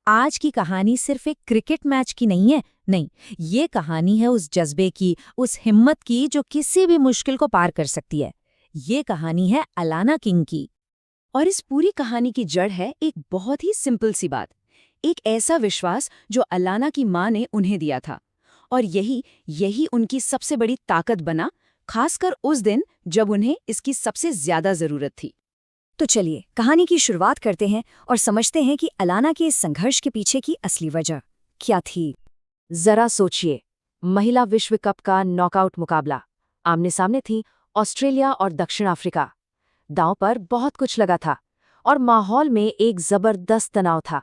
आज की कहानी सिर्फ एक क्रिकेट मैच की नहीं है। नहीं, ये कहानी है उस जज्बे की, उस हिम्मत की जो किसी भी मुश्किल को पार कर सकती है। ये कहानी है अलाना किंग की। और इस पूरी कहानी की जड़ है एक बहुत ही सिंपल सी बात, एक ऐसा विश्वास जो अलाना की माँ ने उन्हें दिया था। और यही यही उनकी सबसे बड़ी ताकत बना, खासकर उस दिन जब उन्हें इसकी सबसे ज्यादा जरूरत थी। तो चलिए कहानी की शुरुआत करते हैं और समझते हैं कि अलाना के इस संघर्ष के पीछे की असली वजह क्या थी। जरा सोचिए, महिला विश्व कप का नॉकआउट मुकाबला, आमने सामने थी ऑस्ट्रेलिया और दक्षिण अफ्रीका। दांव पर बहुत कुछ लगा था और माहौल में एक जबरदस्त तनाव था।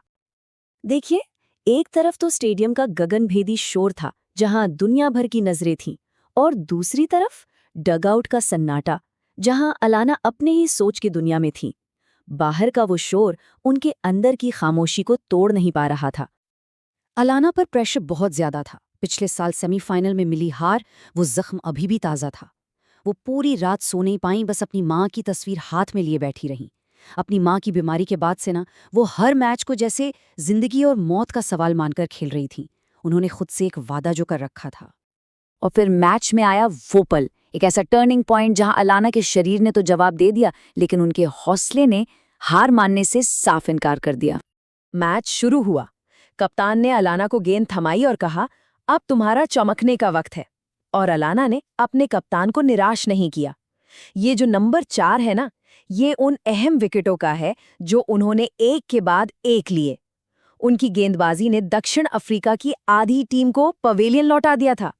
देखिए, एक तरफ तो स्टेडियम का गगनभेदी शोर था जहां दुनिया भर की नजरें थीं, और दूसरी तरफ डगआउट का सन्नाटा जहां अलाना अपने ही सोच की दुनिया में थी। बाहर का वो शोर उनके अंदर की खामोशी को तोड़ नहीं पा रहा था। अलाना पर प्रेशर बहुत ज्यादा था। पिछले साल सेमीफाइनल में मिली हार, वो जख्म अभी भी ताज़ा था। वो पूरी रात सो नहीं पाई, बस अपनी माँ की तस्वीर हाथ में लिए बैठी रहीं। अपनी माँ की बीमारी के बाद से ना, वो हर मैच को जैसे जिंदगी और मौत का सवाल मानकर खेल रही थी। उन्होंने खुद से एक वादा जो कर रखा था। और फिर मैच में आया वो पल, एक ऐसा टर्निंग पॉइंट जहां अलाना के शरीर ने तो जवाब दे दिया, लेकिन उनके हौसले ने हार मानने से साफ इनकार कर दिया। मैच शुरू हुआ। कप्तान ने अलाना को गेंद थमाई और कहा, अब तुम्हारा चमकने का वक्त है। और अलाना ने अपने कप्तान को निराश नहीं किया। ये जो नंबर 4 है ना, ये उन अहम विकेटों का है जो उन्होंने एक के बाद एक लिए। उनकी गेंदबाजी ने दक्षिण अफ्रीका की आधी टीम को पवेलियन लौटा दिया था।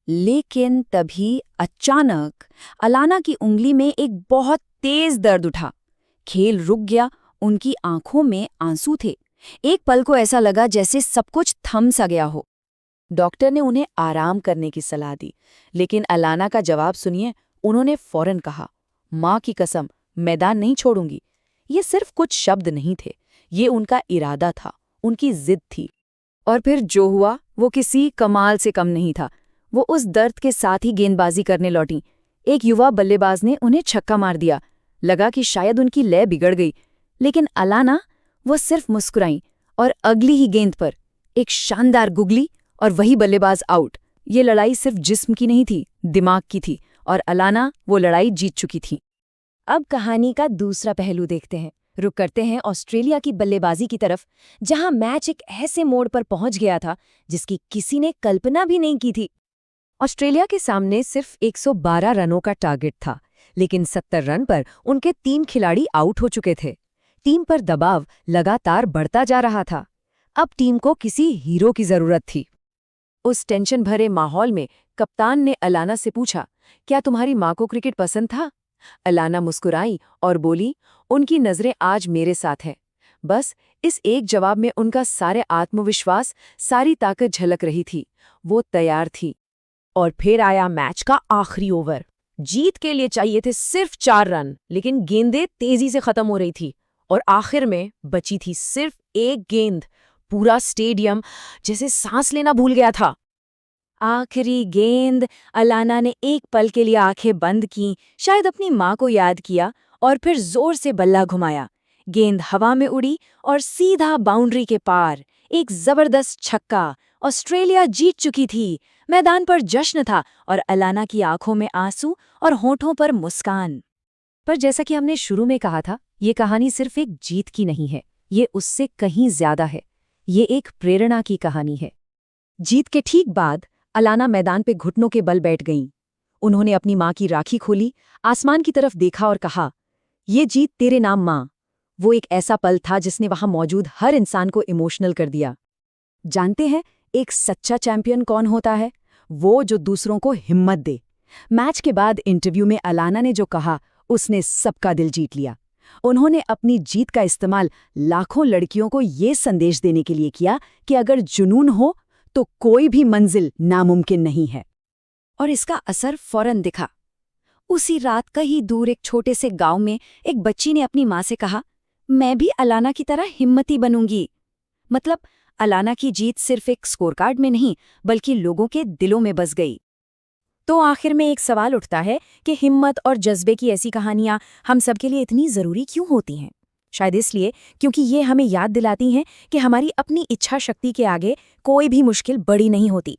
लेकिन तभी अचानक अलाना की उंगली में एक बहुत तेज दर्द उठा। खेल रुक गया, उनकी आंखों में आंसू थे। एक पल को ऐसा लगा जैसे सब कुछ थम सा गया हो। डॉक्टर ने उन्हें आराम करने की सलाह दी, लेकिन अलाना का जवाब सुनिए। उन्होंने फौरन कहा, माँ की कसम, मैदान नहीं छोड़ूंगी। ये सिर्फ कुछ शब्द नहीं थे, ये उनका इरादा था, उनकी जिद थी। और फिर जो हुआ वो किसी कमाल से कम नहीं था। वो उस दर्द के साथ ही गेंदबाजी करने लौटी। एक युवा बल्लेबाज ने उन्हें छक्का मार दिया। लगा कि शायद उनकी लय बिगड़ गई, लेकिन अलाना, वो सिर्फ मुस्कुराई और अगली ही गेंद पर एक शानदार गुगली और वही बल्लेबाज आउट। ये लड़ाई सिर्फ जिस्म की नहीं थी, दिमाग की थी, और अलाना वो लड़ाई जीत चुकी थी। अब कहानी का दूसरा पहलू देखते हैं। रुक करते हैं ऑस्ट्रेलिया की बल्लेबाजी की तरफ, जहां मैच एक ऐसे मोड़ पर पहुंच गया था जिसकी किसी ने कल्पना भी नहीं की थी। ऑस्ट्रेलिया के सामने सिर्फ 112 रनों का टारगेट था, लेकिन 70 रन पर उनके 3 खिलाड़ी आउट हो चुके थे। टीम पर दबाव लगातार बढ़ता जा रहा था। अब टीम को किसी हीरो की जरूरत थी। उस टेंशन भरे माहौल में कप्तान ने अलाना से पूछा, क्या तुम्हारी माँ को क्रिकेट पसंद था? अलाना मुस्कुराई और बोली, उनकी नजरें आज मेरे साथ हैं। बस इस एक जवाब में उनका सारे आत्मविश्वास, सारी ताकत झलक रही थी। वो तैयार थी। और फिर आया मैच का आखिरी ओवर। जीत के लिए चाहिए थे सिर्फ 4 रन, लेकिन गेंदें तेजी से खत्म हो रही थी और आखिर में बची थी सिर्फ एक गेंद। पूरा स्टेडियम जैसे सांस लेना भूल गया था। आखिरी गेंद। अलाना ने एक पल के लिए आंखें बंद की, शायद अपनी माँ को याद किया, और फिर जोर से बल्ला घुमाया। गेंद हवा में उड़ी और सीधा बाउंड्री के पार। एक जबरदस्त छक्का। ऑस्ट्रेलिया जीत चुकी थी। मैदान पर जश्न था और अलाना की आंखों में आंसू और होठों पर मुस्कान। पर जैसा कि हमने शुरू में कहा था, ये कहानी सिर्फ एक जीत की नहीं है, ये उससे कहीं ज्यादा है। ये एक प्रेरणा की कहानी है। जीत के ठीक बाद अलाना मैदान पे घुटनों के बल बैठ गईं। उन्होंने अपनी माँ की राखी खोली, आसमान की तरफ देखा और कहा, ये जीत तेरे नाम माँ। वो एक ऐसा पल था जिसने वहां मौजूद हर इंसान को इमोशनल कर दिया। जानते हैं एक सच्चा चैंपियन कौन होता है? वो जो दूसरों को हिम्मत दे। मैच के बाद इंटरव्यू में अलाना ने जो कहा, उसने सबका दिल जीत लिया। उन्होंने अपनी जीत का इस्तेमाल लाखों लड़कियों को ये संदेश देने के लिए किया कि अगर जुनून हो तो कोई भी मंजिल नामुमकिन नहीं है। और इसका असर फौरन दिखा। उसी रात कहीं दूर एक छोटे से गांव में एक बच्ची ने अपनी माँ से कहा, मैं भी अलाना की तरह हिम्मती बनूंगी। मतलब अलाना की जीत सिर्फ एक स्कोरकार्ड में नहीं, बल्कि लोगों के दिलों में बस गई। तो आखिर में एक सवाल उठता है कि हिम्मत और जज्बे की ऐसी कहानियां हम सबके लिए इतनी जरूरी क्यों होती हैं? शायद इसलिए क्योंकि ये हमें याद दिलाती हैं कि हमारी अपनी इच्छा शक्ति के आगे कोई भी मुश्किल बड़ी नहीं होती।